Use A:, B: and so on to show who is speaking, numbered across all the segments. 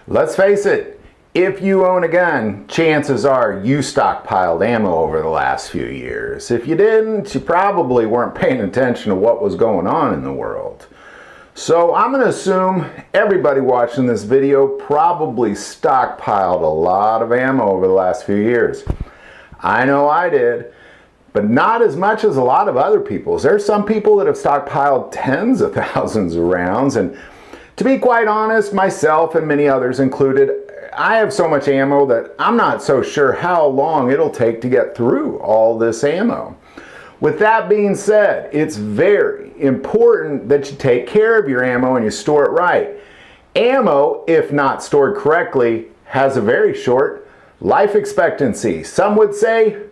A: Let's face it, if you own a gun, chances are you stockpiled ammo over the last few years. If you didn't, you probably weren't paying attention to what was going on in the world. So I'm going to assume everybody watching this video probably stockpiled a lot of ammo over the last few years. I know I did, but not as much as a lot of other people. There's some people that have stockpiled tens of thousands of rounds, and to be quite honest, myself and many others included, I have so much ammo that I'm not so sure how long it'll take to get through all this ammo. With that being said, it's very important that you take care of your ammo and you store it right. Ammo, if not stored correctly, has a very short life expectancy. Some would say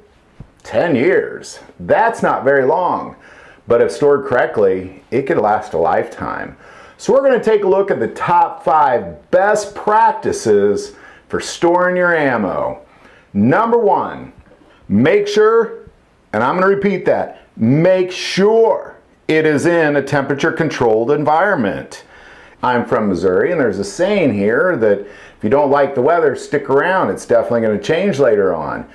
A: 10 years. That's not very long, but if stored correctly, it could last a lifetime. So we're going to take a look at the top 5 best practices for storing your ammo. Number 1, make sure, and I'm going to repeat that, make sure it is in a temperature controlled environment. I'm from Missouri, and there's a saying here that if you don't like the weather, stick around. It's definitely going to change later on.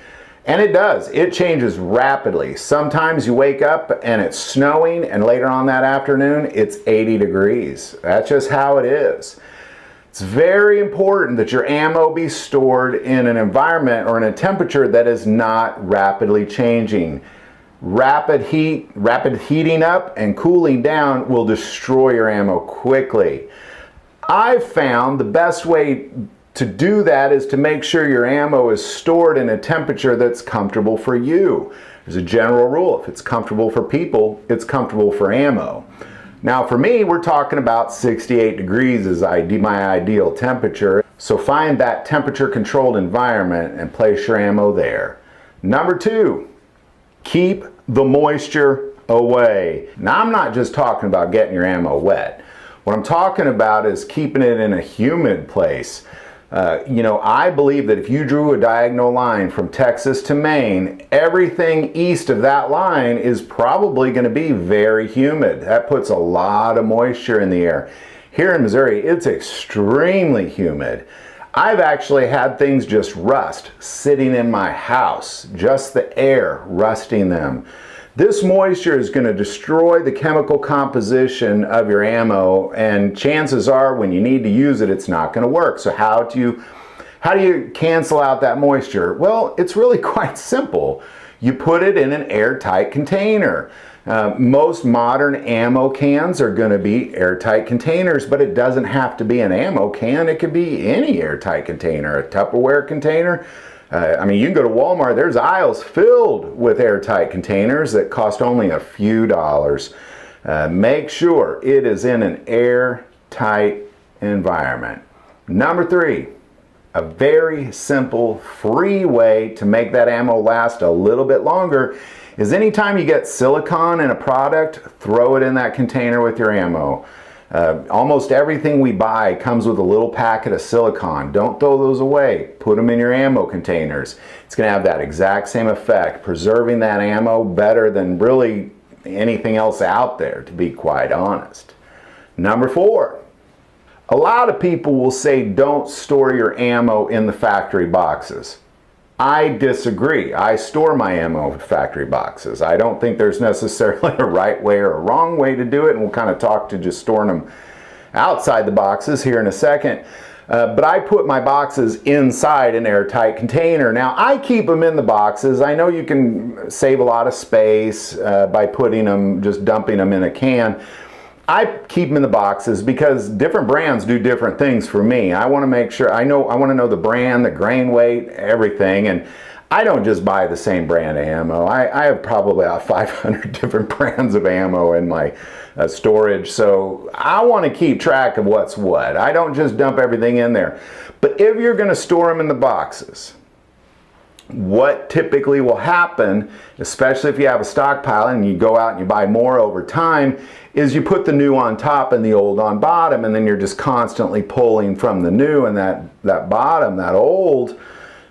A: And it does. It changes rapidly. Sometimes you wake up and it's snowing, and later on that afternoon it's 80 degrees. That's just how it is. It's very important that your ammo be stored in an environment or in a temperature that is not rapidly changing. Rapid heating up and cooling down will destroy your ammo quickly. I've found the best way to do that is to make sure your ammo is stored in a temperature that's comfortable for you. There's a general rule. If it's comfortable for people, it's comfortable for ammo. Now for me, we're talking about 68 degrees is my ideal temperature. So find that temperature controlled environment and place your ammo there. Number 2, keep the moisture away. Now I'm not just talking about getting your ammo wet. What I'm talking about is keeping it in a humid place. I believe that if you drew a diagonal line from Texas to Maine, everything east of that line is probably going to be very humid. That puts a lot of moisture in the air. Here in Missouri, it's extremely humid. I've actually had things just rust sitting in my house, just the air rusting them. This moisture is going to destroy the chemical composition of your ammo, and chances are when you need to use it, it's not going to work. So how do you cancel out that moisture? Well, it's really quite simple. You put it in an airtight container. Most modern ammo cans are going to be airtight containers, but it doesn't have to be an ammo can. It could be any airtight container, a Tupperware container. You can go to Walmart, there's aisles filled with airtight containers that cost only a few dollars. Make sure it is in an airtight environment. Number 3, a very simple, free way to make that ammo last a little bit longer is anytime you get silicone in a product, throw it in that container with your ammo. Almost everything we buy comes with a little packet of silicone. Don't throw those away. Put them in your ammo containers. It's going to have that exact same effect, preserving that ammo better than really anything else out there, to be quite honest. Number 4, a lot of people will say don't store your ammo in the factory boxes. I disagree. I store my ammo in factory boxes. I don't think there's necessarily a right way or a wrong way to do it, and we'll kind of talk to just storing them outside the boxes here in a second. But I put my boxes inside an airtight container. Now I keep them in the boxes. I know you can save a lot of space by just dumping them in a can. I keep them in the boxes because different brands do different things for me. I want to make sure, I want to know the brand, the grain weight, everything, and I don't just buy the same brand of ammo. I have probably about 500 different brands of ammo in my storage, so I want to keep track of what's what. I don't just dump everything in there. But if you're going to store them in the boxes, what typically will happen, especially if you have a stockpile and you go out and you buy more over time, is you put the new on top and the old on bottom, and then you're just constantly pulling from the new, and that bottom, that old,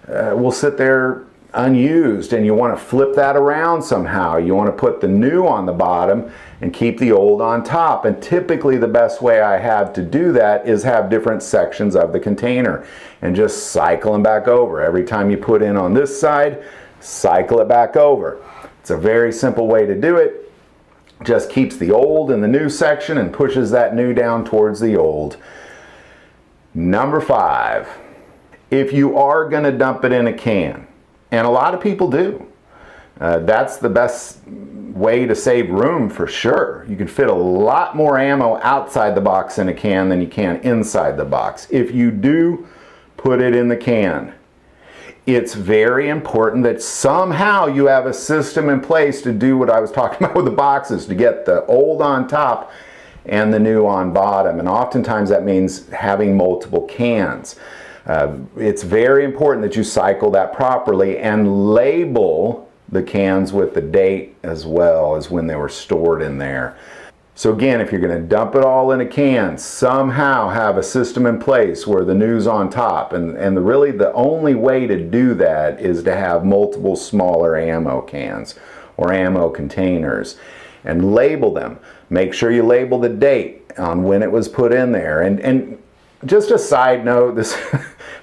A: will sit there unused and you want to flip that around somehow. You want to put the new on the bottom and keep the old on top. And typically the best way I have to do that is have different sections of the container and just cycle them back over. Every time you put in on this side, cycle it back over. It's a very simple way to do it. Just keeps the old in the new section and pushes that new down towards the old. Number 5, if you are going to dump it in a can, and a lot of people do, that's the best way to save room for sure. You can fit a lot more ammo outside the box in a can than you can inside the box. If you do put it in the can, it's very important that somehow you have a system in place to do what I was talking about with the boxes, to get the old on top and the new on bottom. And oftentimes that means having multiple cans. It's very important that you cycle that properly and label the cans with the date as well as when they were stored in there. So again, if you're going to dump it all in a can, somehow have a system in place where the new's on top. And really the only way to do that is to have multiple smaller ammo cans or ammo containers and label them. Make sure you label the date on when it was put in there. And just a side note, this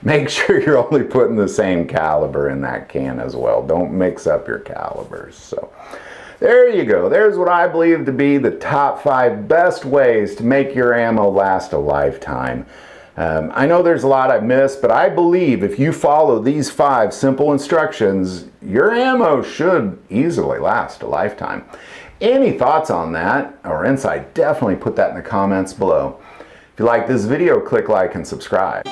A: make sure you're only putting the same caliber in that can as well. Don't mix up your calibers. So there you go. There's what I believe to be the top 5 best ways to make your ammo last a lifetime. I know there's a lot I've missed, but I believe if you follow these 5 simple instructions, your ammo should easily last a lifetime. Any thoughts on that or insight, definitely put that in the comments below. If you like this video, click like and subscribe.